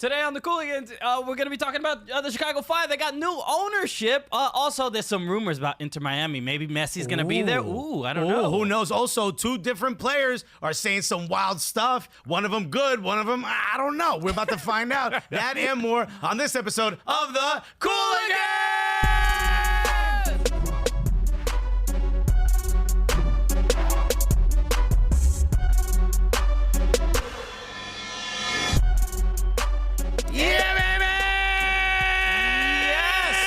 Today on the Cooligans, we're going to be talking about the Chicago Fire. They got new ownership. Also, there's some rumors about Inter Miami. Maybe Messi's going to be there. Ooh, I don't know. Who knows? Also, two different players are saying some wild stuff. One of them good, one of them, I don't know. We're about to find out that and more on this episode of the Cooligans! Yeah, baby! Yes!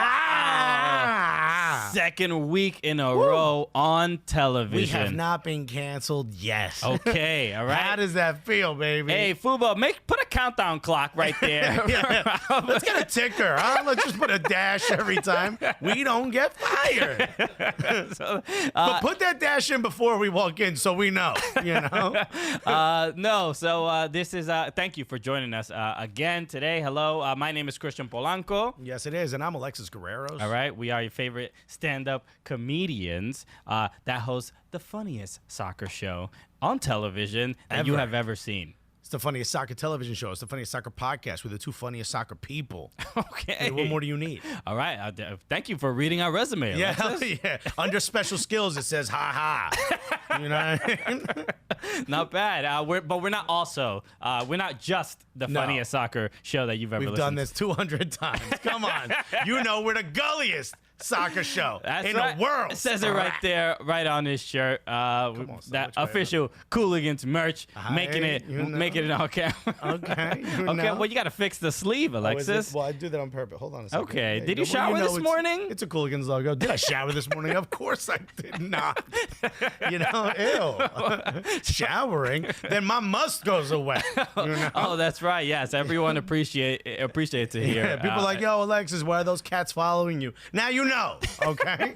Wow. Second week in a row on television. We have not been canceled yet. Okay, all right. How does that feel, baby? Hey, Fubo, put a countdont clock right there. Yeah. Let's get a ticker, huh? Let's just put a dash every time we don't get fired. But put that dash in before we walk in so we know, you know? No, so this is, thank you for joining us again today. Hello, my name is Christian Polanco. Yes, it is, and I'm Alexis Guerreros. All right, we are your favorite stand-up comedians that host the funniest soccer show on television that you have ever seen. It's the funniest soccer television show. It's the funniest soccer podcast. We're the two funniest soccer people. Okay. Hey, what more do you need? All right. Thank you for reading our resume. Yeah, yeah. Under special skills, it says ha ha. You know what I mean? Not bad. But we're not also, we're not just the funniest soccer show that you've ever listened to. We've done this 200 times. Come on. You know we're the gulliest soccer show in the world. It says it right there, right on his shirt. On, that official Cooligans merch, making it on camera. Okay. Okay. Well, you got to fix the sleeve, Alexis. Well, I do that on purpose. Hold on a second. Okay. Hey, did you shower this morning? It's a Cooligans logo. Did I shower this morning? Of course I did not. You know, ew. Showering, then my must goes away. You know? Oh, that's right. Yes, everyone appreciates it here. Yeah, people are like, yo, Alexis, why are those cats following you? Now you know, okay?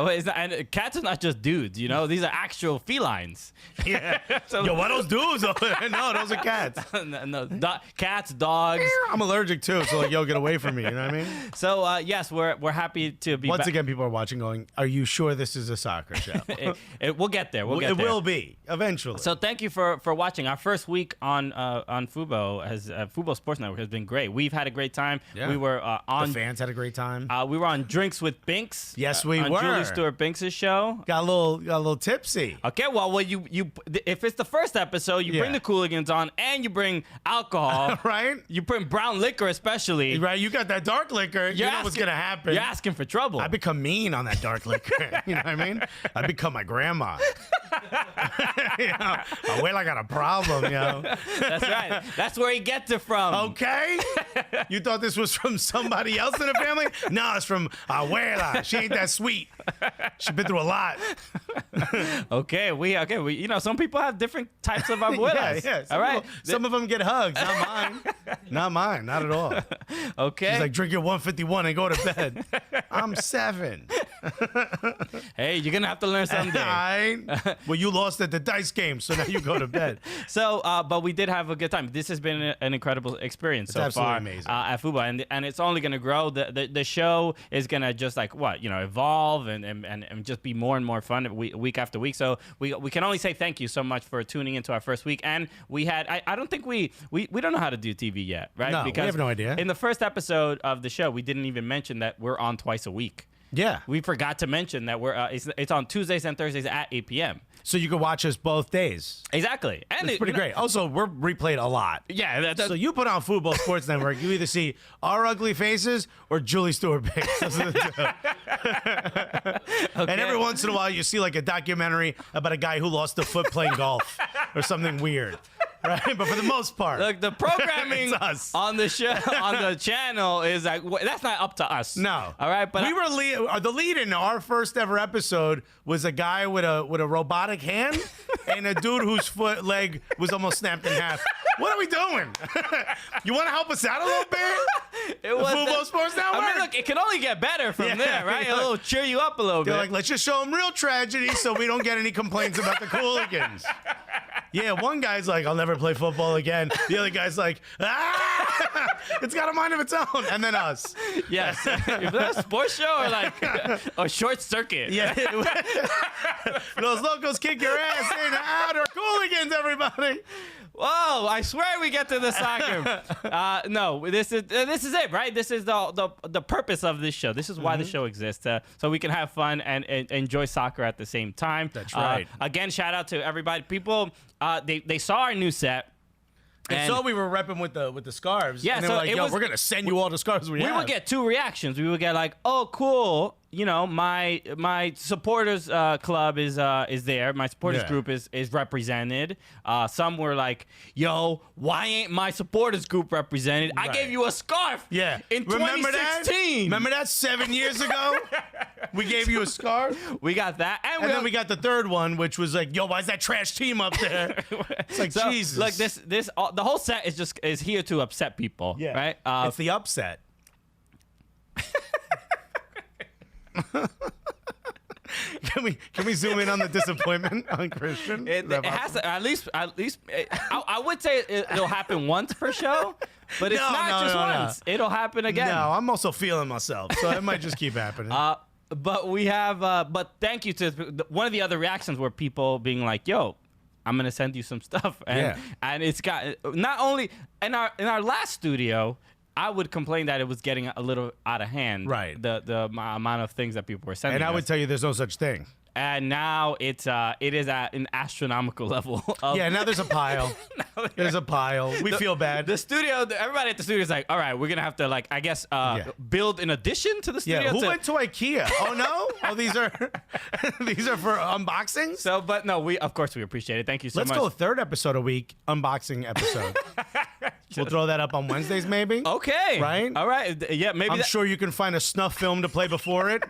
And cats are not just dudes, you know? These are actual felines. Yeah. Yo, what are those dudes? No, those are cats. No, cats, dogs. I'm allergic too, so like, yo, get away from me. You know what I mean? So yes, we're happy to be. Once again, people are watching, going, "Are you sure this is a soccer show?" We'll get there. We'll get there. It will be eventually. So thank you for watching. Our first week on Fubo Fubo Sports Network has been great. We've had a great time. Yeah. We were on. The fans had a great time. We were on Drinks with Binks. Yes, we on were. Julie Stewart Binks' show. Got a little tipsy. Okay, well, you if it's the first episode, you bring the Cooligans on and you bring alcohol, right? You bring brown liquor, especially. Right, you got that dark liquor. You know what's gonna happen. You're asking for trouble. I become mean on that dark liquor. You know what I mean? I become my grandma. You know, I got a problem, yo. That's right. That's where he gets it from. Okay? You thought this was from somebody else in the family? No, it's from Abuela. She ain't that sweet. She's been through a lot. Okay, we you know, some people have different types of abuelas. Yeah. All right. Some of them get hugs. Not mine. Not mine. Not at all. Okay. She's like, drink your 151 and go to bed. I'm 7. Hey, you're gonna have to learn someday. Well, you lost at the dice game, so now you go to bed. So, but we did have a good time. This has been an incredible experience so far amazing. At Fubo, and it's only gonna grow. The show is gonna just evolve and just be more and more fun week after week. So we can only say thank you so much for tuning into our first week. And we had I don't think we don't know how to do TV yet, right? No, because we have no idea. In the first episode of the show, we didn't even mention that we're on twice a week. Yeah. We forgot to mention that we're it's on Tuesdays and Thursdays at 8 p.m. So you can watch us both days. Exactly. And it's pretty great. Also, we're replayed a lot. Yeah. So you put on Fubo Sports Network, you either see our ugly faces or Julie Stewart Binks. Okay. And every once in a while, you see like a documentary about a guy who lost a foot playing golf or something weird. Right, but for the most part, look, the programming on the show on the channel is like that's not up to us. No, all right, but we were the lead in our first ever episode was a guy with a robotic hand and a dude whose leg was almost snapped in half. What are we doing? You want to help us out a little bit? It was Fubo Sports Network. I mean, look, it can only get better from there, right? It'll cheer you up a little bit. Like, let's just show them real tragedy so we don't get any complaints about the Cooligans. Yeah, one guy's like, I'll never play football again. The other guy's like, ah! It's got a mind of its own. And then us. Yes. Is that a sports show or like a short circuit? Yeah. Los Locos kick your ass in out or Cooligans, everybody. Whoa! I swear we get to the soccer. No, this is it, right? This is the purpose of this show. This is why the show exists, so we can have fun and enjoy soccer at the same time. That's right. Again, shout out to everybody. People, they saw our new set. And so we were repping with the scarves. Yeah, and they so were like, it yo, was- we're gonna send you all the scarves we have. We would get two reactions. We would get like, "Oh, cool! You know, my supporters club is there. My supporters group is represented." Some were like, "Yo, why ain't my supporters group represented? I gave you a scarf. Yeah, in remember 2016. Remember that 7 years ago? We gave you a scarf. We got that, And then we got the third one, which was like, yo, why is that trash team up there? It's like, so, Jesus. Look, the whole set is here to upset people. Yeah. Right. It's the upset. Can we zoom in on the disappointment on Christian? It has to at least. I would say it'll happen once per show, but it's not just once. It'll happen again. No, I'm also feeling myself, so it might just keep happening. But we have. But thank you to one of the other reactions were people being like, "Yo, I'm gonna send you some stuff," and it's got not only in our last studio. I would complain that it was getting a little out of hand. Right. The amount of things that people were sending. And I would us. tell you there's no such thing. And now it is at an astronomical level. Now there's a pile. There's a pile. We feel bad. The studio, everybody at the studio is like, all right, we're gonna have to like, I guess, build an addition to the studio. Yeah, who went to IKEA? Oh no! Oh, these are for unboxings. So, but no, of course we appreciate it. Thank you so much. Let's go third episode a week, unboxing episode. We'll throw that up on Wednesdays, maybe. Okay. Right? All right. Yeah, maybe. I'm sure you can find a snuff film to play before it.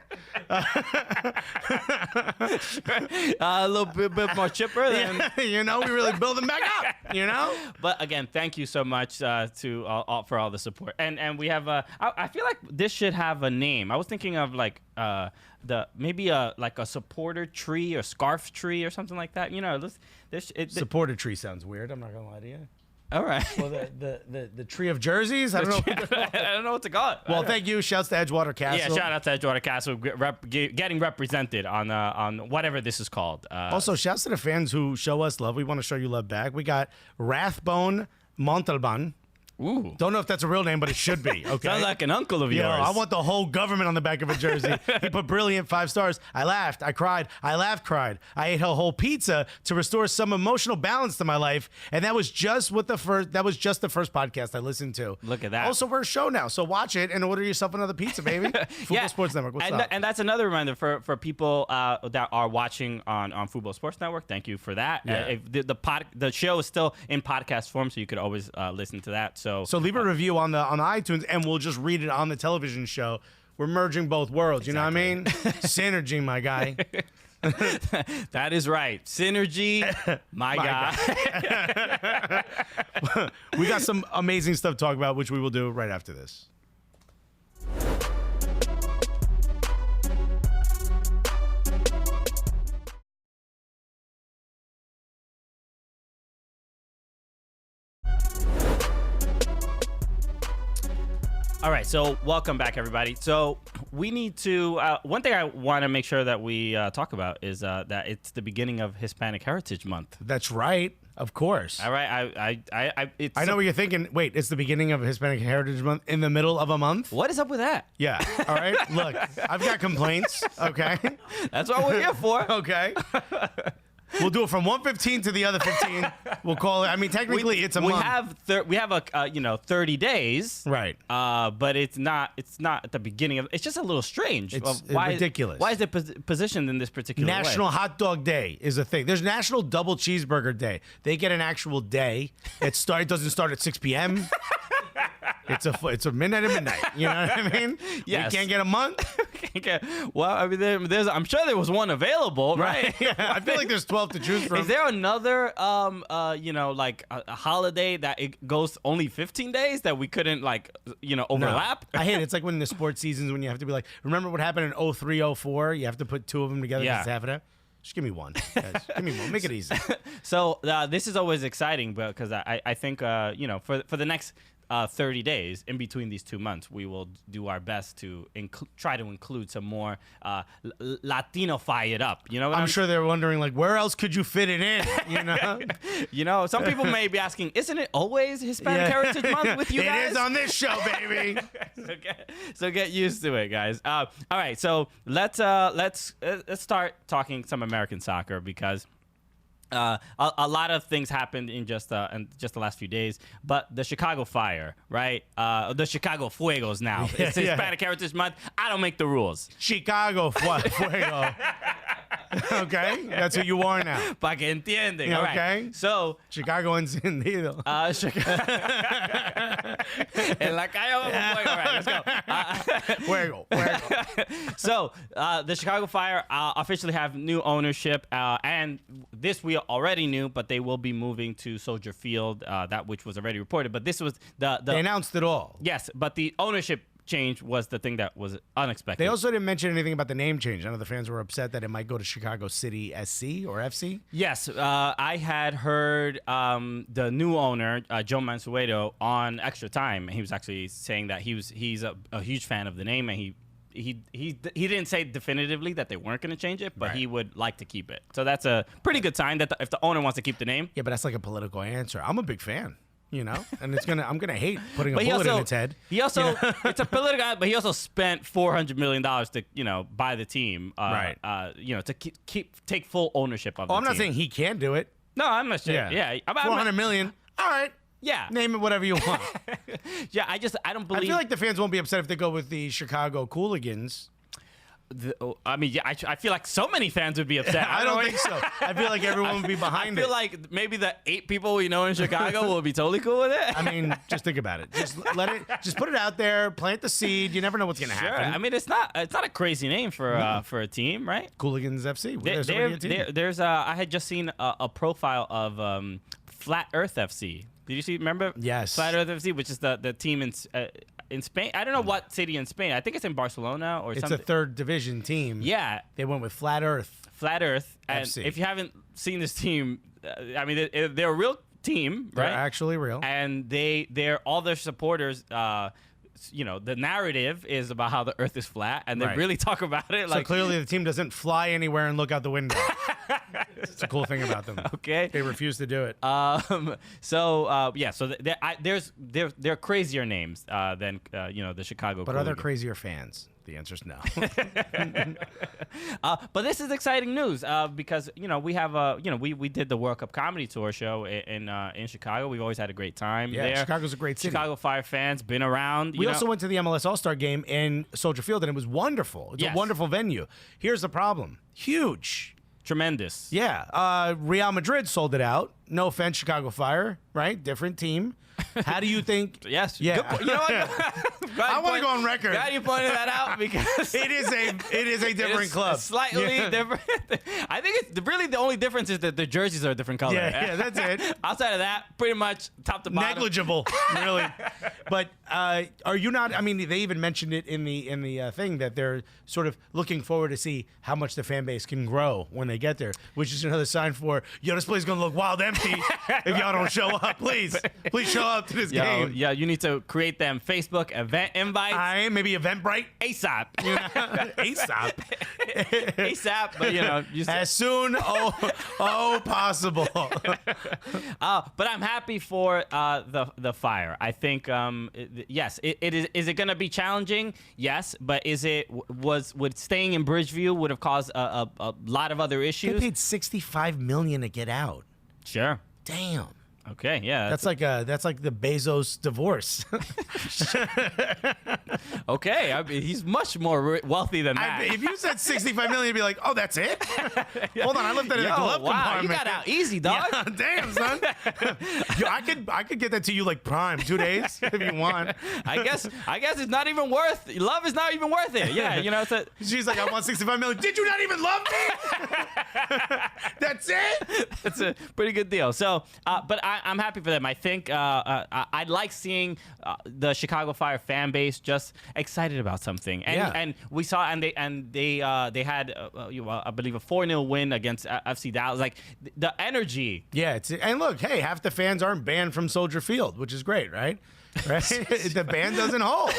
A little bit more chipper than. You know, we really build them back up. You know. But again, thank you so much for all the support. And we have I feel like this should have a name. I was thinking of like maybe a supporter tree or scarf tree or something like that. You know, Supporter tree sounds weird. I'm not gonna lie to you. All right. Well, the tree of jerseys. I don't know. I don't know what to call it. Well, thank you. Shouts to Edgewater Castle. Yeah, shout out to Edgewater Castle getting represented on whatever this is called. Also, shouts to the fans who show us love. We want to show you love back. We got Rathbone Montalban. Ooh. Don't know if that's a real name, but it should be. Okay. Sounds like an uncle of Yo, yours. I want the whole government on the back of a jersey. He put brilliant 5 stars. I laughed. I cried. I laughed, cried. I ate a whole pizza to restore some emotional balance to my life. And that was just the first podcast I listened to. Look at that. Also, we're a show now. So watch it and order yourself another pizza, baby. Fubo Sports Network. What's up? And that's another reminder for people that are watching on Fubo Sports Network. Thank you for that. Yeah. The show is still in podcast form, so you could always listen to that. So leave a review on the iTunes, and we'll just read it on the television show. We're merging both worlds. You know what I mean? Synergy, my guy. That is right. Synergy, my guy. We got some amazing stuff to talk about, which we will do right after this. All right, so welcome back, everybody. So we need to. One thing I want to make sure that we talk about is that it's the beginning of Hispanic Heritage Month. That's right, of course. All right, I know what you're thinking. Wait, it's the beginning of Hispanic Heritage Month in the middle of a month? What is up with that? Yeah. All right. Look, I've got complaints. Okay. That's what we're here for. Okay. We'll do it from 1:15 to the other 15. We'll call it. I mean, technically, it's a month. We have a 30 days, right? But it's not at the beginning of. It's just a little strange. It's ridiculous. Why is it positioned in this particular National way? Hot Dog Day is a thing. There's National Double Cheeseburger Day. They get an actual day. It doesn't start at 6 p.m. It's a midnight to midnight. You know what I mean? Yes. We can't get a month. Well, I mean, I'm sure there was one available, right? Yeah, I feel like there's 12 to choose from. Is there another, like a holiday that it goes only 15 days that we couldn't overlap? No. I hate it. It's like when the sports seasons when you have to be like, remember what happened in 03, 04? You have to put 2 of them together. Yeah. Just half of that. Just give me one. Guys. Give me one. Make it easy. So this is always exciting because I think for the next 30 days in between these 2 months, we will do our best to try to include some more Latino-fy it up. You know what I'm sure they're wondering, like, where else could you fit it in? You know? You know, some people may be asking, isn't it always Hispanic Heritage Month with you guys? It is on this show, baby. so get used to it, guys. All right, so let's start talking some American soccer because a lot of things happened in just the last few days. But the Chicago Fire, right? The Chicago Fuegos now. It's Hispanic Heritage Month. I don't make the rules. Chicago Fuego. Okay, that's who you are now. Pa que entienden. All okay. Right. So Chicago encendido. En la calle vamos fuego. All right, let's go. Fuego. So the Chicago Fire officially have new ownership, and this we already knew, but they will be moving to Soldier Field, that which was already reported. But this was the they announced it all. Yes, but the ownership change was the thing that was unexpected. They also didn't mention anything about the name change. I know the fans were upset that it might go to Chicago City SC or FC. Yes, I had heard the new owner, Joe Mansueto, on Extra Time. He was actually saying that he's a huge fan of the name, and he didn't say definitively that they weren't going to change it, but he would like to keep it. So that's a pretty good sign that if the owner wants to keep the name. Yeah, but that's like a political answer. I'm a big fan. You know, and I'm gonna hate putting a bullet in its head. He also, it's a political, but he also spent $400 million to, buy the team, right? To take full ownership of. I'm not saying he can't do it. No, I'm not saying. Yeah, $400 million. All right. Yeah. Name it whatever you want. Yeah, I don't believe. I feel like the fans won't be upset if they go with the Chicago Cooligans. I feel like so many fans would be upset. I don't think so. I feel like everyone would be behind it. I feel like maybe the 8 people we know in Chicago will be totally cool with it. I mean, just think about it. Just put it out there, plant the seed. You never know what's gonna happen. I mean, it's not a crazy name for a team, right? Cooligans FC. I had just seen a profile of Flat Earth FC. Did you see? Remember? Yes. Flat Earth FC, which is the team in Spain. I don't know what city in Spain. I think it's in Barcelona or something. It's a third division team. Yeah. They went with Flat Earth. Flat Earth. And FC. if you haven't seen this team, I mean, they're a real team, right? They're actually real. And they're all their supporters. The narrative is about how the Earth is flat, and they really talk about it. So clearly, the team doesn't fly anywhere and look out the window. It's a cool thing about them. Okay, they refuse to do it. So there are crazier names than the Chicago. But are there crazier fans? The answer's no. But this is exciting news because we have we did the World Cup comedy tour show in Chicago. We've always had a great time there. Chicago's a great city. Chicago Fire fans been around. We also went to the MLS All-Star game in Soldier Field, and it was wonderful. It's a wonderful venue. Here's the problem: huge. Tremendous. Yeah. Real Madrid sold it out. No offense, Chicago Fire, right? Different team. How do you think? Yes. Yeah. You know what? I want to go on record. Glad you pointed that out because it is a different club. Slightly different. I think it's really the only difference is that the jerseys are a different color. Yeah, that's it. Outside of that, pretty much top to bottom. Negligible, really. But are you not? I mean, they even mentioned it in the thing that they're sort of looking forward to see how much the fan base can grow when they get there, which is another sign for this place is gonna look wild empty if y'all don't show up. Please show up to this game. Yeah, you need to create them Facebook event invites. Maybe Eventbrite ASAP. ASAP. ASAP, but as soon possible. But I'm happy for the Fire. I think yes, it is. Is it going to be challenging? Yes, but would staying in Bridgeview would have caused a lot of other issues? They paid $65 million to get out. Sure. Damn. Okay, yeah. That's like the Bezos divorce. Okay, I mean, he's much more wealthy than that. If you said $65 million, you'd be like, oh, that's it? Hold on, I looked at it in the glove compartment. You got out easy, dog. Yeah, damn, son. I could get that to you like prime, 2 days if you want. I guess it's not even worth. Love is not even worth it. Yeah, She's like, I want $65 million. Did you not even love me? That's it. That's a pretty good deal. So, but I'm happy for them. I think I like seeing the Chicago Fire fan base just excited about something. And we saw, and they had I believe a 4-0 win against FC Dallas. Like the energy. Yeah, and look, hey, half the fans aren't banned from Soldier Field, which is great, right? Right? The band doesn't hold.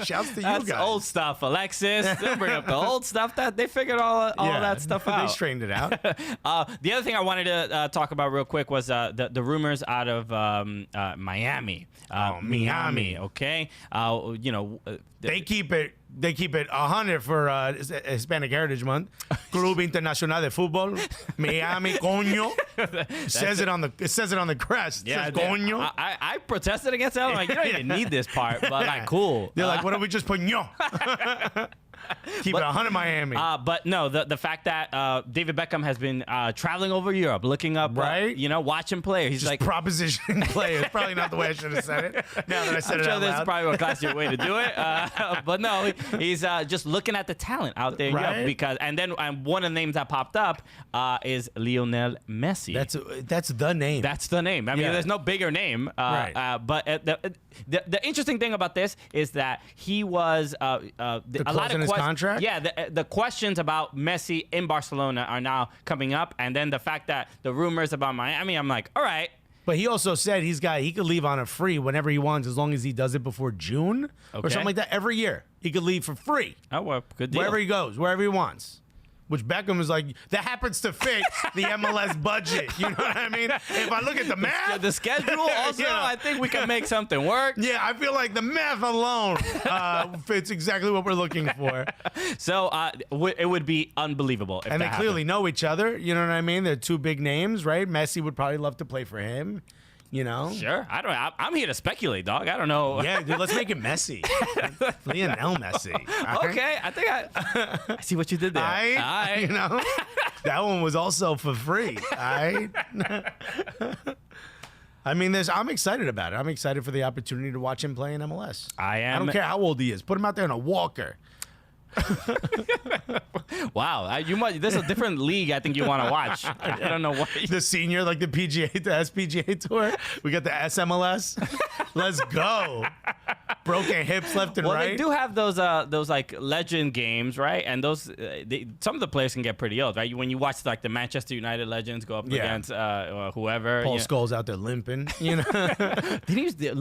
Shouts to you That's guys. old stuff, Alexis. Don't bring up the old stuff. That they figured all that stuff out. They straightened it out. The other thing I wanted to talk about real quick was the rumors out of Miami. Miami. Okay. They keep it 100 for Hispanic Heritage Month. Club Internacional de Fútbol, Miami, coño. It says it on the crest. Yeah, it says coño. I protested against that. I'm like, you don't even need this part, but like, cool. They're like, why don't we just put ño? Keep it 100 Miami. But no, the fact that David Beckham has been traveling over Europe, looking up, right? Watching players. He's just like propositioning players. Probably not the way I should have said it. Now that I said I'm it sure out there's loud. probably a classier way to do it. But no, he's just looking at the talent out there in Europe and then one of the names that popped up is Lionel Messi. That's the name. That's the name. I mean, there's no bigger name. Right. But the interesting thing about this is that he was a lot of contract? Yeah, the questions about Messi in Barcelona are now coming up, and then the fact that the rumors about Miami, I'm like, all right. But he also said he could leave on a free whenever he wants as long as he does it before June or something like that. Every year he could leave for free. Oh, well, good deal. Wherever he goes, wherever he wants. Which Beckham is like, that happens to fit the MLS budget. You know what I mean? If I look at the math. The schedule also, I think we can make something work. Yeah, I feel like the math alone fits exactly what we're looking for. So it would be unbelievable if and that they clearly happened. know each other. You know what I mean? They're two big names, right? Messi would probably love to play for him. You know? Sure. I'm here to speculate, dog. I don't know. Yeah, dude, let's make it Messi. Lionel Messi. Okay, I think I see what you did there. You know? That one was also for free. I mean, I'm excited about it. I'm excited for the opportunity to watch him play in MLS. I am. I don't care how old he is. Put him out there in a walker. Wow, there's a different league I think you want to watch. I don't know why. The senior, like the PGA, the SPGA tour. We got the SMLS. Let's go. Broken hips left and Well, right. they do have those like legend games, right? And those some of the players can get pretty old, right? When you watch like the Manchester United legends go up against whoever. Paul Scholes out there limping. You know,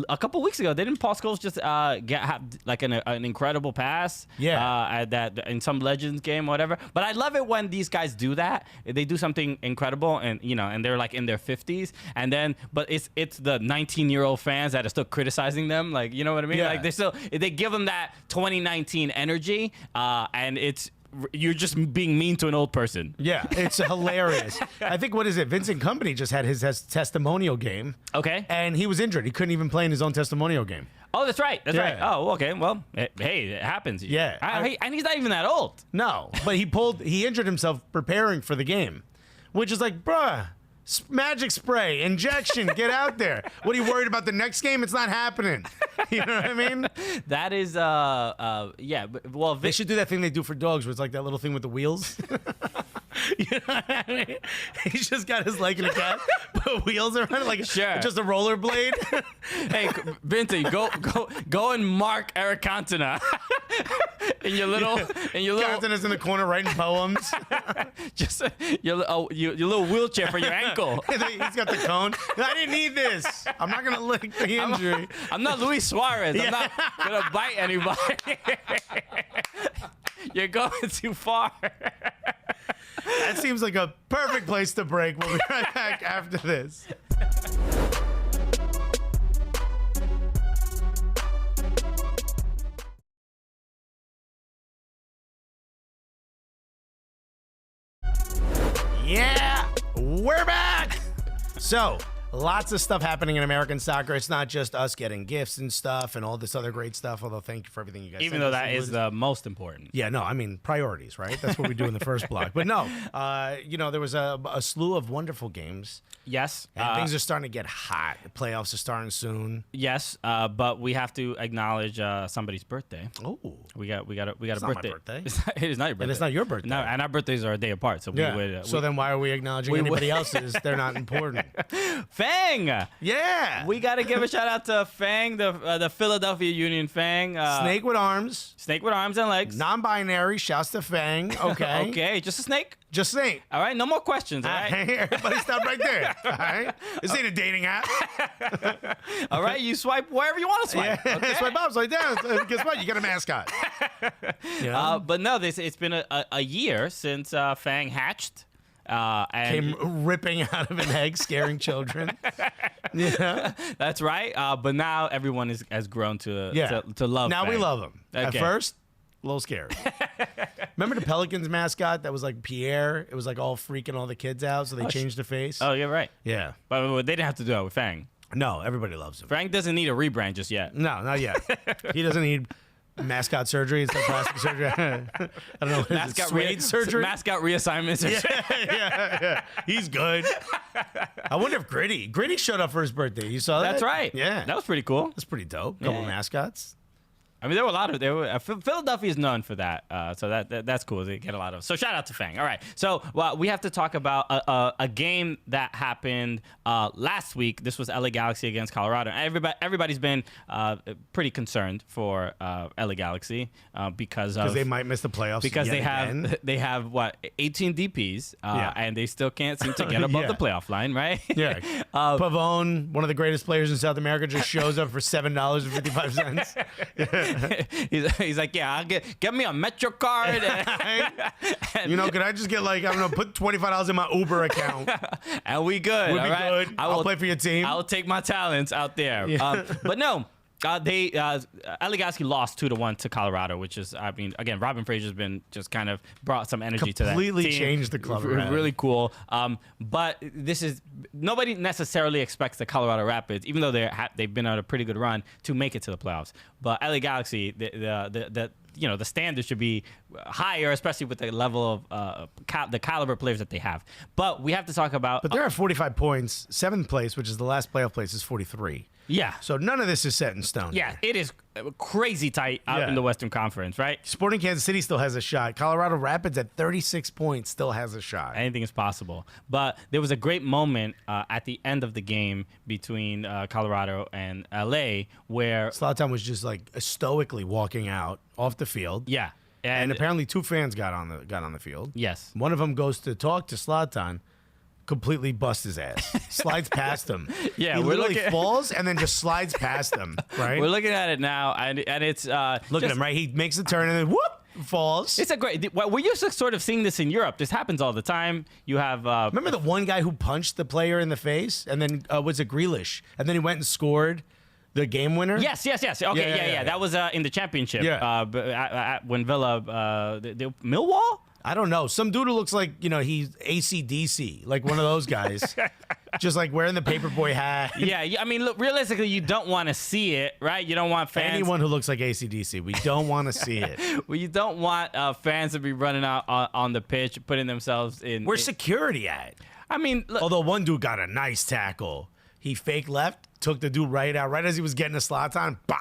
a couple weeks ago, didn't Paul Scholes just have like an incredible pass? Yeah. That in some Legends game, whatever. But I love it when these guys do that. They do something incredible, and and they're like in their 50s, and then but it's the 19-year-old fans that are still criticizing them, like, you know what I mean? Yeah. Like they give them that 2019 energy, and you're just being mean to an old person. Yeah, it's hilarious. I think, what is it? Vincent Kompany just had his testimonial game. Okay. And he was injured. He couldn't even play in his own testimonial game. Oh, that's right. That's right. Yeah. Oh, okay. Well, hey, it happens. Yeah. And he's not even that old. No, but he injured himself preparing for the game, which is like, bruh, magic spray, injection, get out there. What are you worried about the next game? It's not happening. You know what I mean? That is, yeah. Well, They should do that thing they do for dogs where it's like that little thing with the wheels. You know what I mean? He's just got his leg in a cast, put wheels around it, like just a rollerblade. Hey, Vinty, go and mark Eric Cantona in your little Cantona's in the corner writing poems. just your little wheelchair for your ankle. He's got the cone. I didn't need this. I'm not gonna lick the injury. I'm not Luis Suarez. I'm not gonna bite anybody. You're going too far. That seems like a perfect place to break. We'll be right back after this. Yeah, we're back. So, lots of stuff happening in American soccer. It's not just us getting gifts and stuff and all this other great stuff, although thank you for everything you guys Even sent though us. that is the most important. Yeah, no, I mean, priorities, right? That's what we do in the first block. But no, there was a slew of wonderful games. Yes. And things are starting to get hot. The playoffs are starting soon. Yes, but we have to acknowledge somebody's birthday. Oh. We got a birthday. Not my birthday. It is not your birthday. And it's not your birthday. No, and our birthdays are a day apart. So So then why are we acknowledging anybody else's? They're not important. Fang. Yeah. We got to give a shout out to Fang, the Philadelphia Union Fang. Snake with arms. Snake with arms and legs. Non-binary. Shouts to Fang. Okay. Okay, just a snake. Just snake. All right, no more questions. All right. Everybody stop right there. All right. This ain't a dating app. All right, you swipe wherever you want to swipe. Yeah. Okay? Swipe up, swipe down. Guess what? You got a mascot. Yeah. But no, it's been a year since Fang hatched. And Came ripping out of an egg, scaring children. Yeah. That's right. But now everyone has grown to love. Now Fang. we love him. At Okay. first, a little scared. Remember the Pelicans mascot that was like Pierre? It was like all freaking all the kids out, so they changed the face. Oh, you're right. Yeah. But they didn't have to do it with Fang. No, everybody loves him. Fang doesn't need a rebrand just yet. No, not yet. He doesn't need mascot surgery instead of plastic surgery. I don't know. Mascot suede surgery? Mascot reassignment. Yeah. He's good. I wonder if Gritty showed up for his birthday. You saw that? That's right. Yeah. That was pretty cool. That's pretty dope. Couple Yeah. mascots. I mean, there were a lot of Philadelphia is known for that, so that's cool. They get a lot of. So shout out to Fang. All right, so we have to talk about a game that happened last week. This was LA Galaxy against Colorado. Everybody's been pretty concerned for LA Galaxy because they might miss the playoffs. Because again. they have what 18 DPs and they still can't seem to get above Yeah. the playoff line, right? Yeah. Pavone, one of the greatest players in South America, just shows up for $7.55. he's like, yeah, I'll get me a Metro card. You know, could I just get like, I don't know, put $25 in my Uber account? And we good. We'll all be right? good. I'll play for your team. I'll take my talents out there. Yeah. But no. LA Galaxy lost 2-1 to Colorado, which is, I mean, again, Robin Frazier's been just kind of brought some energy to that Completely team. changed the club around. Really cool. But this is nobody necessarily expects the Colorado Rapids, even though they've been on a pretty good run, to make it to the playoffs. But LA Galaxy, the standard should be higher, especially with the level of the caliber of players that they have. But we have to talk about. But they're at 45 points. Seventh place, which is the last playoff place, is 43. Yeah. So none of this is set in stone. Yeah, it is crazy tight out in the Western Conference, right? Sporting Kansas City still has a shot. Colorado Rapids at 36 points still has a shot. Anything is possible. But there was a great moment at the end of the game between Colorado and LA where Zlatan was just like stoically walking out off the field. yeah, And apparently 2 fans got on the field. yes. One of them goes to talk to Zlatan, completely busts his ass, slides past him. Yeah, he we're literally looking- falls and then just slides past him. Right? We're looking at it now, and it's Look at him, right? He makes the turn and then whoop, falls. It's a great. We're used to sort of seeing this in Europe. This happens all the time. You have Remember the one guy who punched the player in the face, and then was it Grealish, and then he went and scored the game winner? Yes. Okay, yeah. That was in the championship. Yeah. When Villa, Millwall. I don't know. Some dude who looks like, he's AC/DC, like one of those guys. Just like wearing the paperboy hat. Yeah. I mean, look, realistically, you don't want to see it, right? You don't want fans. Anyone who looks like AC/DC, we don't want to see it. Well, you don't want fans to be running out on the pitch, putting themselves in. Where's security at? I mean, look, Although one dude got a nice tackle. He fake left, took the dude right out, right as he was getting a Zlatan. Bah!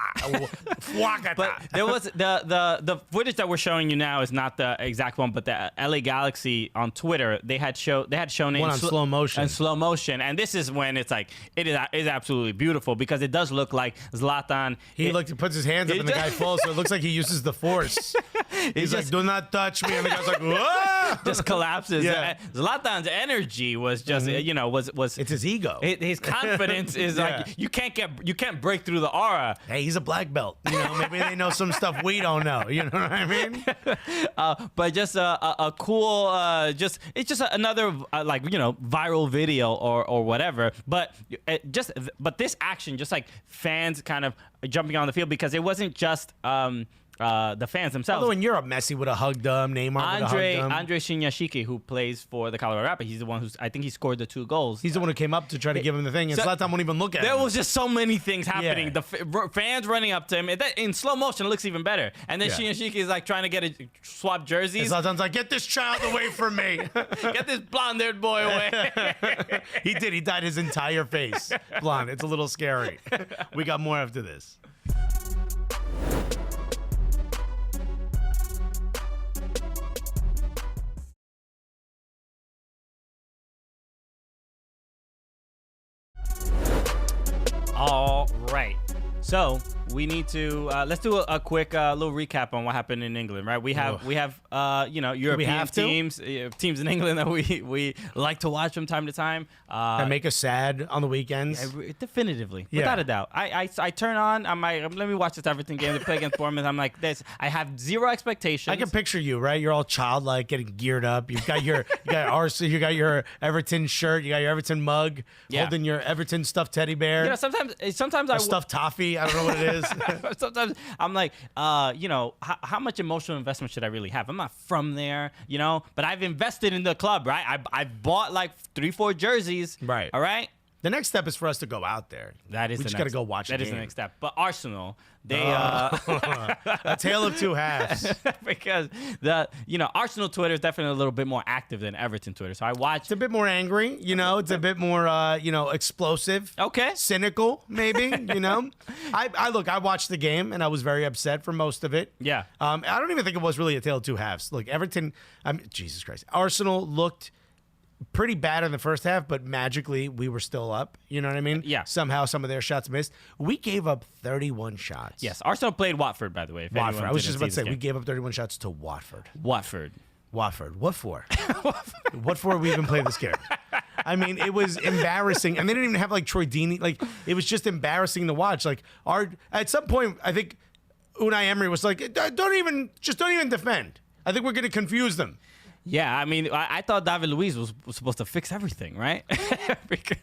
but there was the footage that we're showing you now is not the exact one, but the LA Galaxy on Twitter they had shown it One on slow motion. In slow motion, and this is when it's like it is absolutely beautiful because it does look like Zlatan. He puts his hands up and the guy falls, so it looks like he uses the force. He's like, "Do not touch me," and the guy's like, "Whoa!" Just collapses. Yeah. Zlatan's energy was just was It's his ego. his confidence is like you can't break through the aura. Hey, he's a black belt. Maybe they know some stuff we don't know. You know what I mean? But just a cool, it's just another viral video or whatever. But this action, just like fans kind of jumping on the field because it wasn't just the fans themselves. Although in Europe, Messi would have hugged them, Neymar would have hugged them. Andre Shinyashiki, who plays for the Colorado Rapids, he's the one I think he scored the 2 goals. He's the one who came up to try to give him the thing, and Zlatan won't even look at him. There was just so many things happening. Yeah. The fans running up to him. In slow motion, it looks even better. And then Shinyashiki is like trying to get swap jerseys. And Zlatan's like, "Get this child away from me." Get this blonde-haired boy away. He did. He dyed his entire face blonde. It's a little scary. We got more after this. All right. So we need to let's do a quick little recap on what happened in England, right? We have European teams in England that we like to watch from time to time. That make us sad on the weekends. Yeah, definitively, without a doubt. I turn on. I'm like, let me watch this Everton game. They play against Bournemouth. I'm like, this. I have zero expectations. I can picture you, right? You're all childlike, getting geared up. You've got your you got your Everton shirt. You got your Everton mug, holding your Everton stuffed teddy bear. You know, sometimes I stuffed toffee. I don't know what it is. Sometimes I'm like, how much emotional investment should I really have? I'm not from there, but I've invested in the club, right? I've bought like 3-4 jerseys. Right. All right. The next step is for us to go out there. We just got to go watch. That is the next step. But Arsenal, they a tale of two halves. Because Arsenal Twitter is definitely a little bit more active than Everton Twitter. So I watched. It's a bit more angry. It's a bit more explosive. Okay. Cynical, maybe. I watched the game and I was very upset for most of it. Yeah. I don't even think it was really a tale of two halves. Look, Everton. Jesus Christ. Arsenal looked pretty bad in the first half, but magically we were still up. You know what I mean? Yeah. Somehow some of their shots missed. We gave up 31 shots. Yes. Arsenal played Watford, by the way. Watford. I was just about to say, we gave up 31 shots to Watford. Watford. What for? What for we even play this game? I mean, it was embarrassing. And they didn't even have like Troy Deeney. Like, it was just embarrassing to watch. Like, at some point, I think Unai Emery was like, don't even defend. I think we're going to confuse them. Yeah, I mean, I thought David Luiz was supposed to fix everything, right? Because,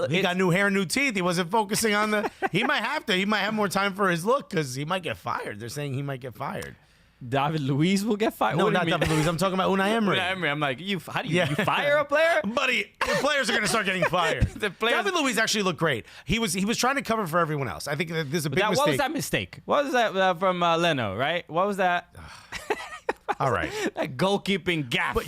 he got new hair, new teeth. He wasn't focusing on the. He might have to. He might have more time for his look because he might get fired. They're saying he might get fired. David Luiz will get fired? No, not David Luiz. I'm talking about Unai Emery. Unai Emery. I'm like, you fire a player? Buddy, the players are going to start getting fired. David Luiz actually looked great. He was trying to cover for everyone else. I think that there's a big mistake. What was that mistake? What was that from Leno, right? What was that? All right. That goalkeeping gaffe. But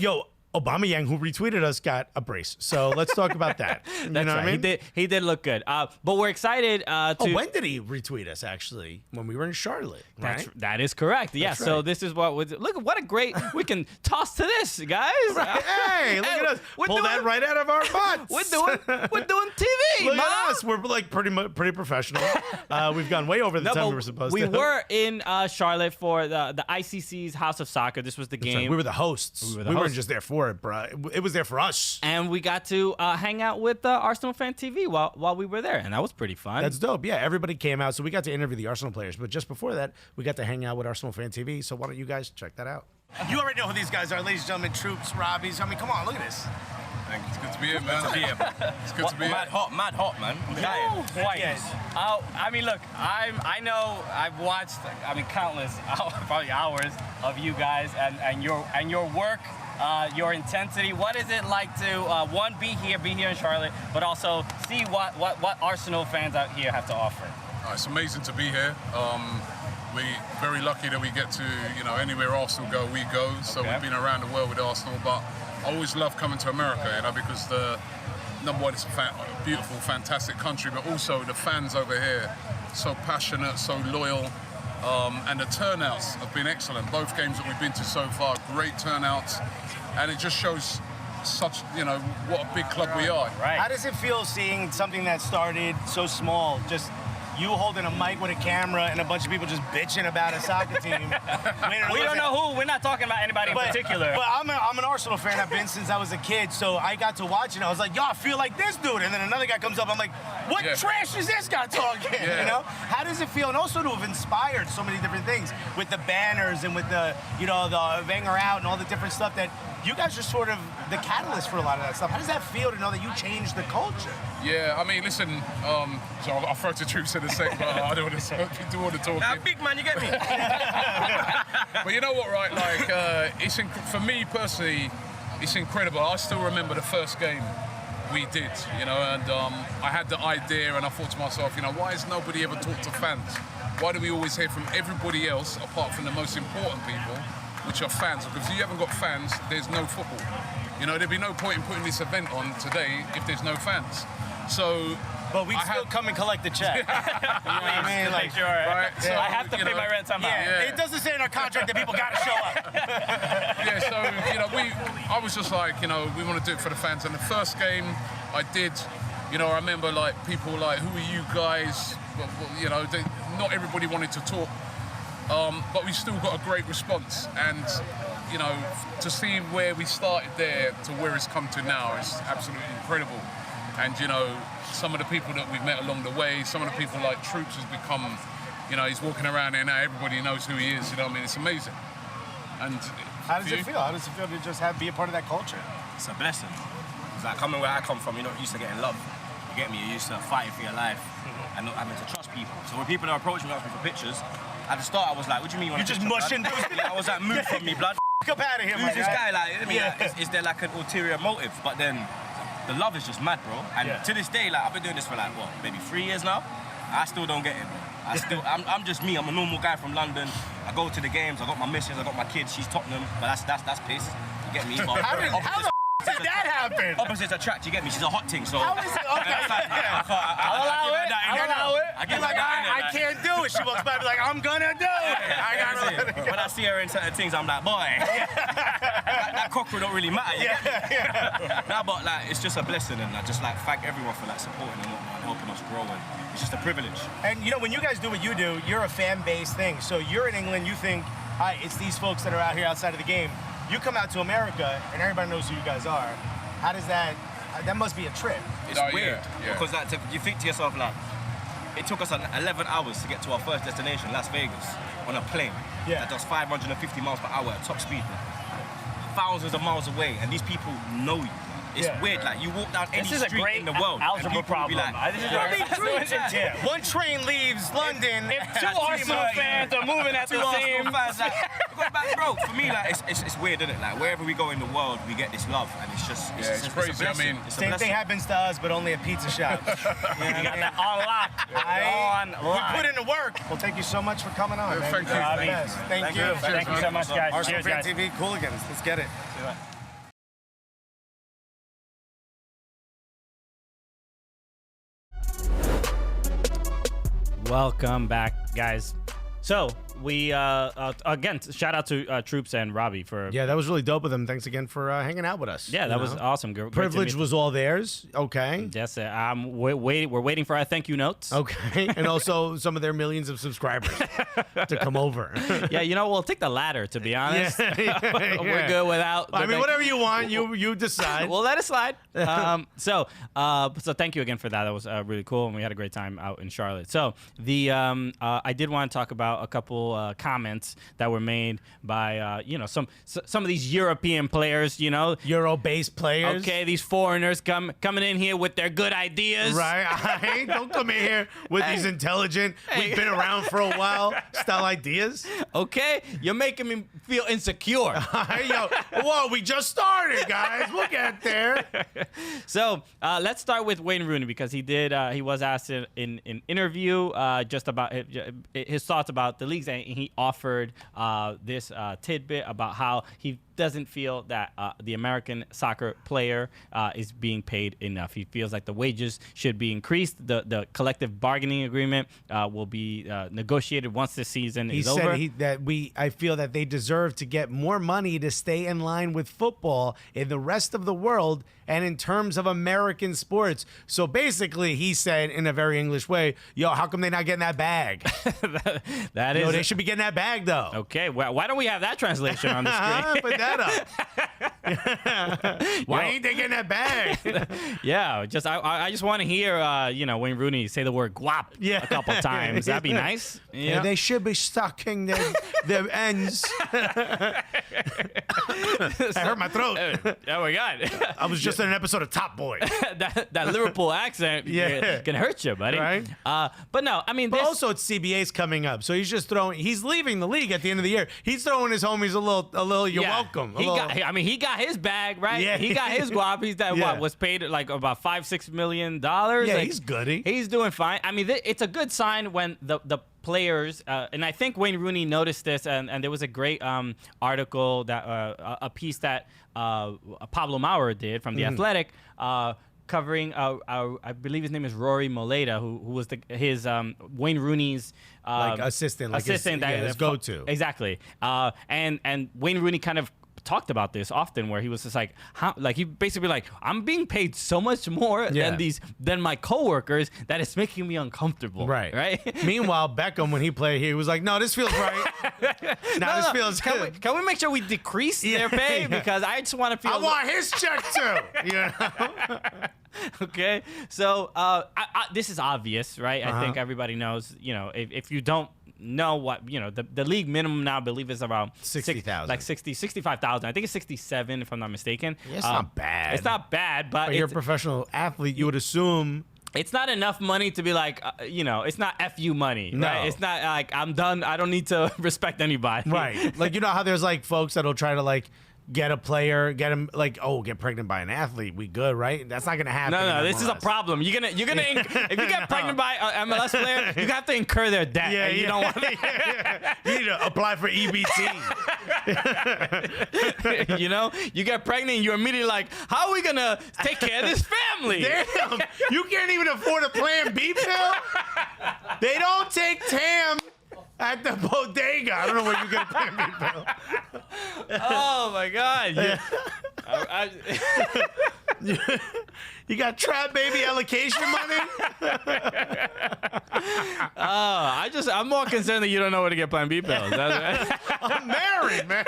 Aubameyang, who retweeted us, got a brace. So let's talk about that. That's right. I mean? He did look good. But we're excited to. When did he retweet us? Actually, when we were in Charlotte. Right? That is correct. Yeah. Right. So this is what look. What a great. We can toss to this, guys. Right. Hey, look at us. Pull that right out of our butts. We're doing TV. Look at us. We're like pretty professional. We've gone way over the time we were supposed to. We were in Charlotte for the ICC's House of Soccer. This was the game. Right. We were the hosts. We weren't just there for it, bro. It was there for us. And we got to hang out with Arsenal Fan TV while we were there, and that was pretty fun. That's dope. Yeah, everybody came out, so we got to interview the Arsenal players. But just before that, we got to hang out with Arsenal Fan TV. So why don't you guys check that out? You already know who these guys are, ladies and gentlemen. Troops, Robbies. I mean, come on, look at this. Thank you. It's good to be here, man. It's good to be here. Mad hot, man. I'm Quite. I mean, look, I know I've watched, countless, probably hours of you guys and your work. Your intensity. What is it like to be here in Charlotte, but also see what Arsenal fans out here have to offer? It's amazing to be here. We're very lucky that we get to, anywhere Arsenal go, we go. So we've been around the world with Arsenal, but I always love coming to America, because number one, it's a beautiful, fantastic country, but also the fans over here, so passionate, so loyal. And the turnouts have been excellent. Both games that we've been to so far, great turnouts. And it just shows such, what a big club we are. Right. How does it feel seeing something that started so small, just you holding a mic with a camera and a bunch of people just bitching about a soccer team? We don't know who. We're not talking about anybody in particular. But I'm an Arsenal fan. I've been since I was a kid, so I got to watch it. I was like, yo, I feel like this dude. And then another guy comes up. I'm like, what trash is this guy talking? How does it feel? And also to have inspired so many different things with the banners and with the, the Wenger out and all the different stuff that you guys are sort of the catalyst for a lot of that stuff. How does that feel to know that you changed the culture? Yeah, I mean, listen, so I'll throw to Troops in a sec, but I don't want to do all the talking. Big man, you get me? But you know what, right? Like, for me personally, it's incredible. I still remember the first game we did, and I had the idea and I thought to myself, why has nobody ever talked to fans? Why do we always hear from everybody else apart from the most important people, which are fans? Because if you haven't got fans, there's no football. There'd be no point in putting this event on today if there's no fans. So, but we still come and collect the check. You know what I mean? Like, sure. Right? So I have to pay my rent somehow. Yeah. It doesn't say in our contract that people got to show up. Yeah, so, I was just like, we want to do it for the fans. And the first game I did, You know, I remember like people like, who are you guys? You know, not everybody wanted to talk, but we still got a great response. And you know, to see where we started there to where it's come to now is absolutely incredible. And you know, some of the people that we've met along the way, some of the people like Troops has become, you know, he's walking around there now, everybody knows who he is, you know what I mean? It's amazing. And how does it feel? How does it feel to just be a part of that culture? It's a blessing. It's like coming where I come from, you're not used to getting love. You get me? You're used to fighting for your life and not having to trust people. So when people are approaching me, asking me for pictures, at the start I was like, what do you mean? You just mushing those? I was like, move from me, blood. Up out of here, Who's this guy? Like, I mean, Yeah. is there like an ulterior motive? But then the love is just mad, bro. And to this day, like I've been doing this for like what, maybe 3 years now. I still don't get it, bro. I'm just me. I'm a normal guy from London. I go to the games. I got my missus. I got my kids. She's Tottenham, but that's piss. You get me? But How did that happen? opposites attract. You get me? She's a hot thing, so. How is it? Okay. I'll allow it. I give like, I can't do it. She walks by and be like, I'm gonna do it. I gotta let it go. When I see her in certain things, I'm like, boy, that cockerel don't really matter. Nah, but like, it's just a blessing, and I just like thank everyone for like supporting and whatnot, and helping us grow, and it's just a privilege. And you know, when you guys do what you do, you're a fan-based thing. So you're in England, you think, hi, it's these folks that are out here outside of the game. You come out to America, and everybody knows who you guys are. How does that? That must be a trip. It's weird because like you think to yourself like, it took us 11 hours to get to our first destination, Las Vegas, on a plane that does 550 miles per hour at top speed. Thousands of miles away, and these people know you. It's weird, like you walk down any street in the world, and people will be like, One train leaves London. If two Arsenal fans are moving at the same time. Bro, for me, like it's weird, isn't it? Like wherever we go in the world, we get this love, and it's just it's crazy. I mean, same thing happens to us, but only at pizza shops. You got that on lock. We put in the work. Well, thank you so much for coming on. Man. Thank you. Thank you. Thank you so much, guys. Arsenal Cheers, Fan guys. TV, Cooligans. Let's get it. Welcome back, guys. So we again shout out to Troops and Robbie for that was really dope of them. Thanks again for hanging out with us. Yeah, that was awesome. Great Privilege was all theirs. Okay. Yes, we're waiting for our thank you notes. Okay, and also some of their millions of subscribers to come over. Yeah, you know, we'll take the latter, to be honest. We're good without. I mean, whatever you want, you decide. We'll let it slide. So thank you again for that. That was really cool, and we had a great time out in Charlotte. So I did want to talk about a couple comments that were made by some of these European players. You know, Euro-based players. Okay, these foreigners coming in here with their good ideas. Right. Don't come in here with these intelligent, we've been around for a while style ideas. Okay, you're making me feel insecure. Whoa, we just started, guys. We'll get there. So let's start with Wayne Rooney, because he was asked in an interview just about his thoughts about the leagues, and he offered this tidbit about how he doesn't feel that the American soccer player is being paid enough. He feels like the wages should be increased. The collective bargaining agreement will be negotiated once the season is over. He said I feel that they deserve to get more money to stay in line with football in the rest of the world and in terms of American sports. So basically, he said in a very English way, how come they not getting that bag? that is. They should be getting that bag, though. Okay, well, why don't we have that translation on the screen? Put that up. Why ain't they getting that bag? Yeah, I just want to hear Wayne Rooney say the word guap a couple times. That'd be nice. Yeah, they should be sucking their ends. I hurt my throat. Oh my God! I was just in an episode of Top Boy. that Liverpool accent can hurt you, buddy. Right? But no, I mean, but also it's CBA's coming up, so he's leaving the league at the end of the year. He's throwing his homies a little. You're welcome. He got his bag, right? Yeah. He got his guap. He's was paid like about $5-6 million. Yeah, like, he's goody. He's doing fine. I mean, it's a good sign when the players, and I think Wayne Rooney noticed this, and there was a great article that a piece that Pablo Maurer did from The Athletic, covering I believe his name is Rory Moleda, who was his Wayne Rooney's assistant, his go-to. Exactly, and Wayne Rooney kind of talked about this often, where he was just like, he basically like, I'm being paid so much more than my coworkers that it's making me uncomfortable. Right. Meanwhile, Beckham, when he played here, he was like, no, this feels right. This feels good. Can we make sure we decrease their pay? Because I just want to feel. I want his check too. Okay. So this is obvious, right? I think everybody knows, if you don't know what, the league minimum now, I believe, is around 60,000. Like 65,000. I think it's 67 if I'm not mistaken. Yeah, it's not bad. It's not bad, but you're a professional athlete, you would assume. It's not enough money to be like, it's not FU money, no. Right? It's not like I'm done. I don't need to respect anybody. Right. Like, how there's like folks that'll try to like get a player, get him like, get pregnant by an athlete. We good, right? That's not gonna happen. No, this is a problem. You're gonna if you get pregnant by an MLS player, you have to incur their debt. Yeah, you don't want to. You need to apply for EBT. You get pregnant, and you're immediately like, how are we gonna take care of this family? Damn, you can't even afford a Plan B pill. They don't take TAM at the bodega. I don't know where you get a Plan B pill. Oh my God! You got trap baby allocation money? I'm more concerned that you don't know where to get Plan B pills. I'm married, man.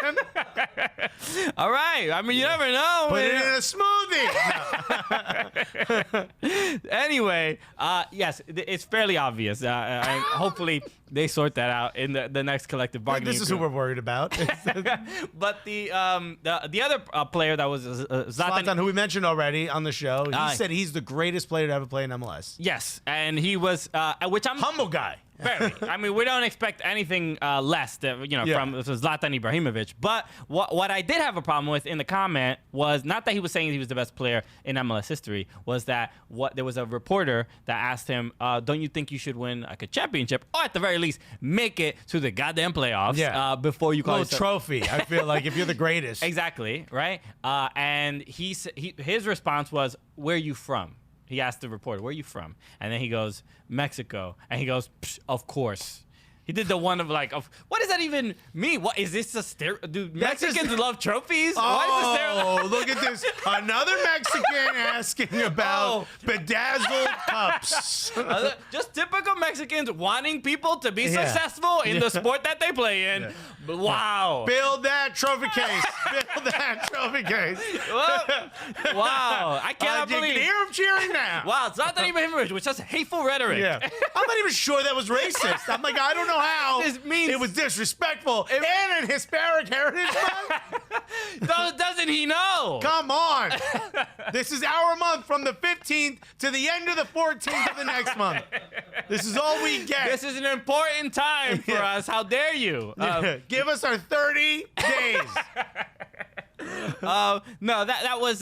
All right. I mean, you never know. Put it in a smoothie. Anyway, yes, it's fairly obvious. Hopefully, they sort that out in the next collective bargaining. This is who we're worried about. But the other player that was Zlatan, who we mentioned already on the show, he said he's the greatest player to ever play in MLS. Yes, and he was, which I'm humble guy. Very. I mean, we don't expect anything less, from Zlatan Ibrahimovic. But what I did have a problem with in the comment was not that he was saying he was the best player in MLS history, was that there was a reporter that asked him, don't you think you should win like a championship, or at the very least make it to the goddamn playoffs before you call it a trophy? I feel like if you're the greatest. Exactly, right? And his response was, where are you from? He asked the reporter, where are you from? And then he goes, Mexico. And he goes, of course. He did the one of like, what does that even mean? What is this a stereotype? Do Mexicans love trophies? Oh, look at this. Another Mexican asking about bedazzled cups. Just typical Mexicans wanting people to be successful in the sport that they play in. Yeah. Wow. Build that trophy case. Build that trophy case. Wow. I cannot believe. You can hear him cheering now. Wow. It's not that even Ibrahimovic, which is hateful rhetoric. Yeah. I'm not even sure that was racist. I'm like, I don't know how this means it was disrespectful and an Hispanic Heritage Month. Doesn't he know? Come on. This is our month from the 15th to the end of the 14th of the next month. This is all we get. This is an important time for us. How dare you? Give us our 30 days. No, that was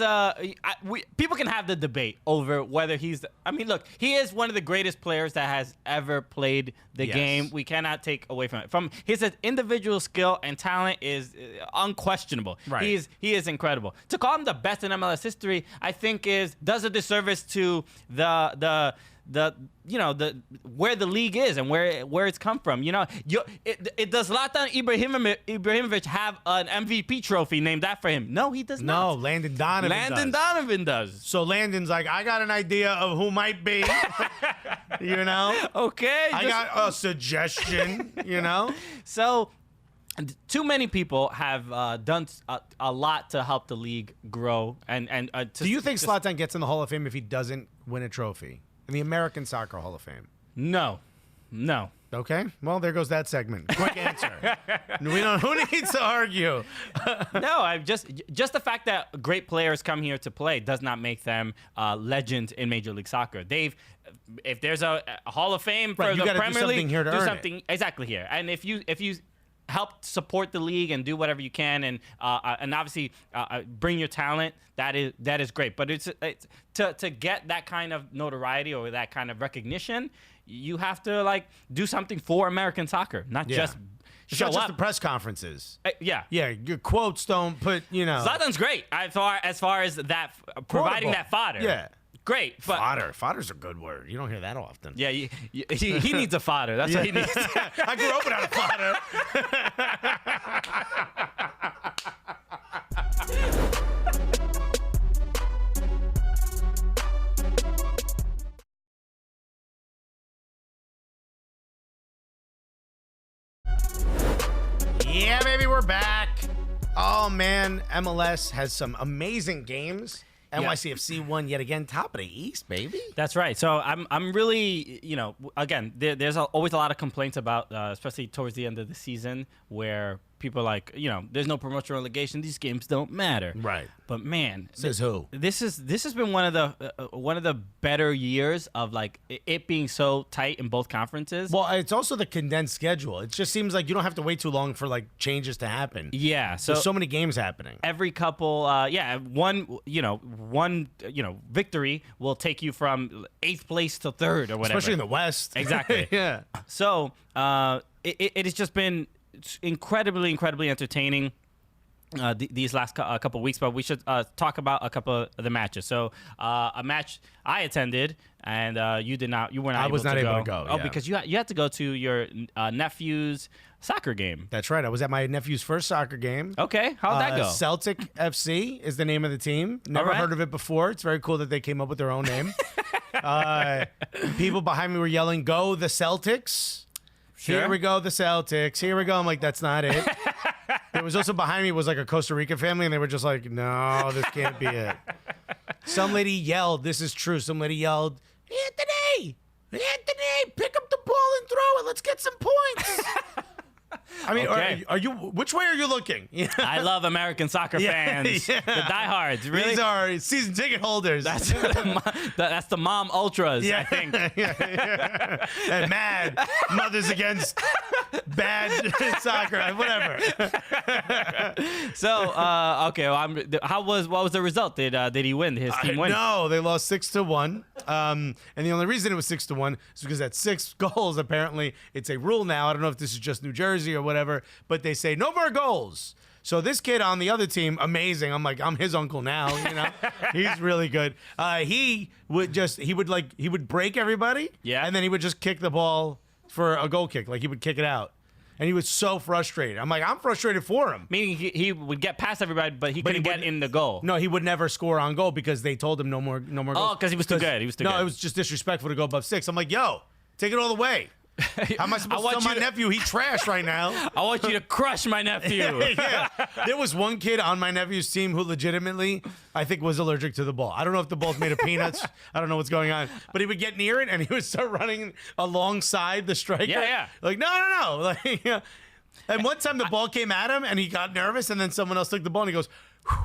people can have the debate over whether he's look, he is one of the greatest players that has ever played the game. We cannot take away from it. From his individual skill and talent is unquestionable. Right. He is incredible. To call him the best in MLS history, I think does a disservice to the where the league is and where it's come from. Does Zlatan Ibrahimovic have an MVP trophy named after him? No, he does not. No, Landon Donovan does. So Landon's like, I got an idea of who might be. Okay. I got a suggestion. So too many people have done a lot to help the league grow. Do you think Zlatan gets in the Hall of Fame if he doesn't win a trophy? In the American Soccer Hall of Fame? No. Okay. Well, there goes that segment. Quick answer. Who needs to argue? No, just the fact that great players come here to play does not make them legends in Major League Soccer. If there's a Hall of Fame for the Premier League, do something exactly here. And if you help support the league and do whatever you can, and obviously bring your talent, that is great. But it's to get that kind of notoriety or that kind of recognition, you have to do something for American soccer, not just show up. Just the press conferences. Yeah. Your quotes don't put Zlatan's great as far as that providing that fodder. Yeah. Great. But Fodder's a good word. You don't hear that often. Yeah, he needs a fodder. That's what he needs. I grew up without a fodder. we're back. Oh man, MLS has some amazing games. NYCFC won yet again, top of the East, baby. That's right. So I'm really, again, there's always a lot of complaints about, especially towards the end of the season, where people are like, there's no promotion relegation. These games don't matter. Right. But man, Says who? This has been one of the better years of like it being so tight in both conferences. Well, it's also the condensed schedule. It just seems like you don't have to wait too long for like changes to happen. Yeah. There's so many games happening. Every couple, one victory will take you from 8th place to 3rd or whatever. Especially in the West. Exactly. Yeah. So it has just been incredibly entertaining these last couple of weeks, but we should talk about a couple of the matches. So a match I attended, and you did not. You were not. I was not able to go. Oh, yeah. because you had to go to your nephew's soccer game. That's right. I was at my nephew's first soccer game. Okay, how'd that go? Celtic FC is the name of the team. Never heard of it before. It's very cool that they came up with their own name. People behind me were yelling, "Go the Celtics!" Sure. Here we go, the Celtics. Here we go. I'm like, that's not it. There was also behind me was like a Costa Rica family, and they were just like, no, this can't be it. Some lady yelled, this is true. Some lady yelled, Anthony, pick up the ball and throw it. Let's get some points. I mean, Okay. are you? Which way are you looking? I love American soccer fans, yeah. the diehards. Really, These are season ticket holders. that's the mom ultras. I think. yeah. And mad mothers against bad soccer, whatever. So okay, well, what was the result? Did he win? His team win? No, they lost 6-1. And the only reason it was 6-1 is because at 6 goals, apparently it's a rule now. I don't know if this is just New Jersey or whatever, but they say no more goals. So this kid on the other team, amazing. I'm like, I'm his uncle now. He's really good. He would break everybody. Yeah. And then he would just kick the ball for a goal kick. Like he would kick it out. And he was so frustrated. I'm like, I'm frustrated for him. Meaning he would get past everybody, but he couldn't get in the goal. No, he would never score on goal because they told him no more goals. Oh, because he was too good. He was too good. No, it was just disrespectful to go above 6. I'm like, yo, take it all the way. How am I supposed to tell my nephew he trash right now? I want you to crush my nephew. Yeah. There was one kid on my nephew's team who legitimately, I think, was allergic to the ball. I don't know if the ball's made of peanuts. I don't know what's going on. But he would get near it and he would start running alongside the striker. Yeah. Like, no. Like, yeah. And one time the ball came at him and he got nervous and then someone else took the ball and he goes, whew.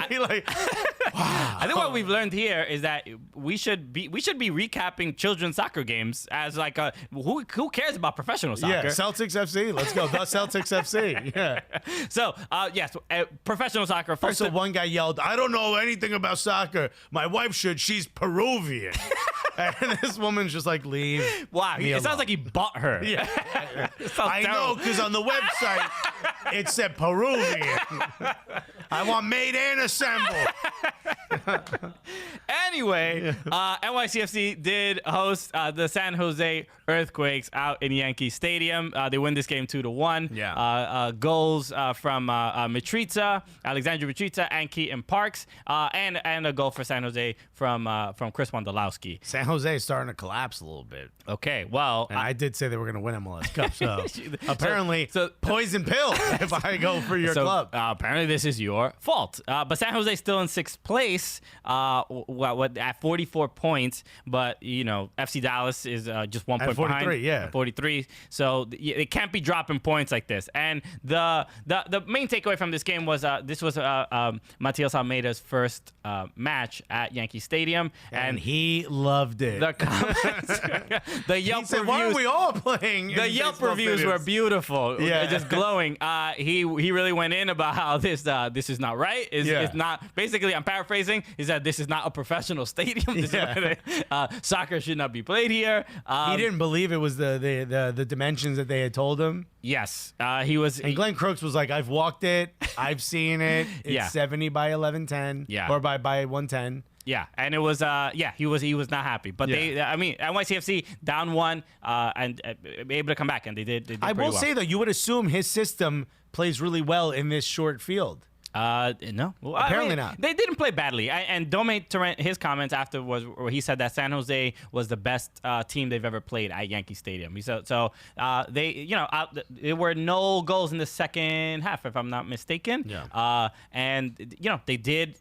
He like, wow. I think what we've learned here is that we should be recapping children's soccer games as like who cares about professional soccer? Yeah, Celtics FC. Let's go. The Celtics FC. Yeah. So, yes, professional soccer. First, Also, one guy yelled, I don't know anything about soccer. My wife should. She's Peruvian. And this woman's just like, leave. wow, me it sounds alone. like he bought her. Yeah. It sounds I know, terrible. because on the website, it said Peruvian. I want made and assembled. Anyway, NYCFC did host the San Jose Earthquakes out in Yankee Stadium. They win this game 2-1. Yeah. Goals from Mitrita, Alexandra Mitrita, and Keaton Parks, and a goal for San Jose from Chris Wondolowski. San Jose is starting to collapse a little bit. Okay, well, And I did say they were going to win MLS Cup, so apparently poison pill if I go for your club. Apparently this is your fault. But San Jose still in 6th place at 44 points, but FC Dallas is just 1 point 43, behind. yeah. 43. So it can't be dropping points like this. And the main takeaway from this game was this was Matias Almeida's first match at Yankee Stadium, And he loved it. the comments, the Yelp He said, reviews. why are we all playing? The Yelp reviews were beautiful. Yeah. Just glowing. He really went in about how this is not right. It's not. Basically, I'm paraphrasing. He said this is not a professional stadium. This is soccer should not be played here. He didn't believe it was the dimensions that they had told him. Yes, he was. And Glenn Crooks was like, I've walked it. I've seen it. It's Yeah. 70 by 1110. Yeah. Or by 110. Yeah, and it was he was not happy. But NYCFC down 1 and able to come back, and they did I pretty will well. say, though, you would assume his system plays really well in this short field. No. Well, Apparently not. They didn't play badly. And Dome Torrent, his comments after was where he said that San Jose was the best team they've ever played at Yankee Stadium. He said so. They, there were no goals in the second half, if I'm not mistaken. Yeah. And they did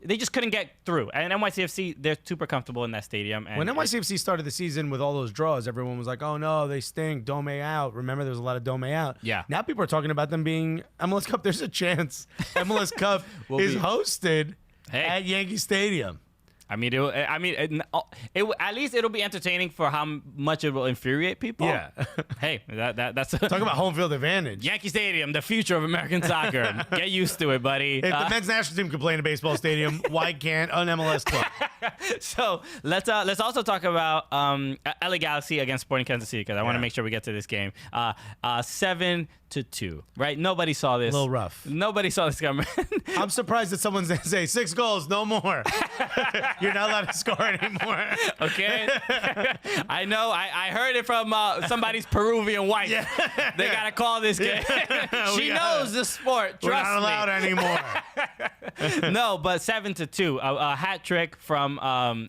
they just couldn't get through. And NYCFC, they're super comfortable in that stadium. And when NYCFC started the season with all those draws, everyone was like, "Oh no, they stink. Dome out." Remember, there was a lot of Dome out. Yeah. Now people are talking about them being MLS Cup. There's a chance MLS Cup is hosted at Yankee Stadium. I mean, at least it'll be entertaining for how much it will infuriate people. Yeah. Hey, that's Talk about home field advantage. Yankee Stadium, the future of American soccer. Get used to it, buddy. If the men's national team can play in a baseball stadium, why can't an MLS club? So let's also talk about LA Galaxy against Sporting Kansas City, because I want to make sure we get to this game. 7-2, right? Nobody saw this. A little rough. Nobody saw this coming. I'm surprised that someone's going to say 6 goals, no more. You're not allowed to score anymore. Okay. I know. I heard it from somebody's Peruvian wife. Yeah. They got to call this game. She knows the sport. Trust me. We're not allowed anymore. No, but 7-2. A hat trick from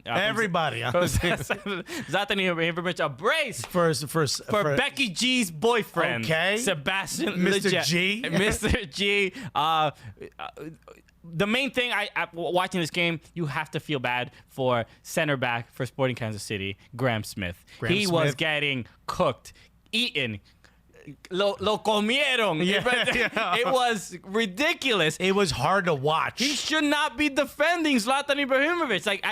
everybody. Zlatan Ibrahimovic. A brace for Becky G's boyfriend. Okay. Sebastian Mr. G. Mr. G. The main thing watching this game, you have to feel bad for center back for Sporting Kansas City, Graham Smith. He was getting cooked, eaten. Lo comieron. Yeah. It was ridiculous. It was hard to watch. He should not be defending Zlatan Ibrahimovic. Like,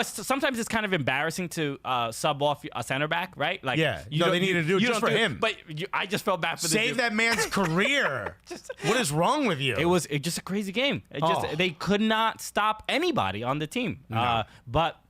sometimes it's kind of embarrassing to sub off a center back, right? Like, they need to do it just for him. But I just felt bad for Save that man's career. What is wrong with you? It was just a crazy game. They could not stop anybody on the team. No. But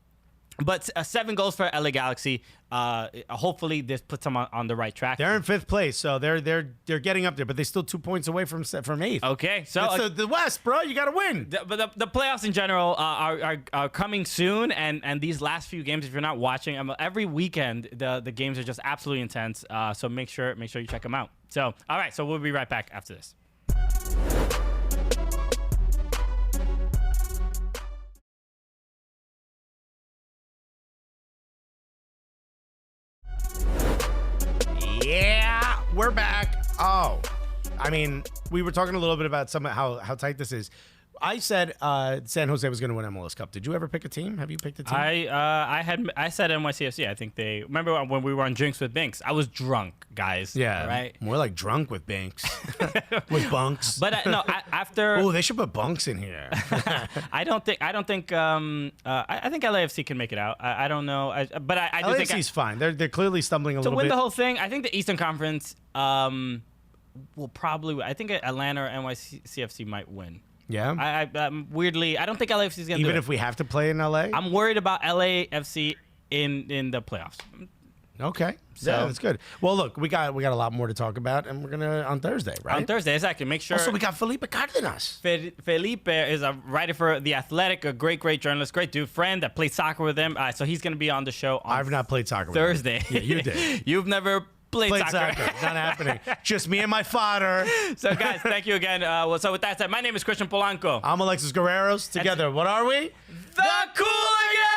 7 goals for LA Galaxy. Hopefully, this puts them on the right track. They're in 5th place, so they're getting up there, but they're still 2 points away from 8th. Okay, so the West, bro, you got to win. But the playoffs in general are coming soon, and these last few games, if you're not watching, every weekend the games are just absolutely intense. So make sure you check them out. So all right, so we'll be right back after this. Yeah, we're back. Oh, I mean, we were talking a little bit about how tight this is. I said San Jose was going to win MLS Cup. Did you ever pick a team? Have you picked a team? I said NYCFC. I think they remember when we were on Drinks with Binks. I was drunk, guys. Yeah, right. More like drunk with Binks, with bunks. But no, after. Oh, they should put bunks in here. I think LAFC can make it out. I don't know, but I do think LAFC's fine. They're clearly stumbling a little bit. To win the whole thing, I think the Eastern Conference will probably. I think Atlanta or NYCFC might win. Yeah. Weirdly, I don't think LAFC is going to do it. Even if we have to play in LA? I'm worried about LAFC in the playoffs. Okay. So, yeah, that's good. Well, look, we got a lot more to talk about, and we're going to on Thursday, right? On Thursday, exactly. Make sure. Also, we got Felipe Cardenas. Felipe is a writer for The Athletic, a great journalist, great dude, friend that played soccer with him. So he's going to be on the show on I've not played soccer Thursday. with him. Yeah, you did. You've never played soccer. It's not happening. Just me and my father. So, guys, thank you again. So with that said, my name is Christian Polanco. I'm Alexis Guerreros. Together, what are we? The Cooligans!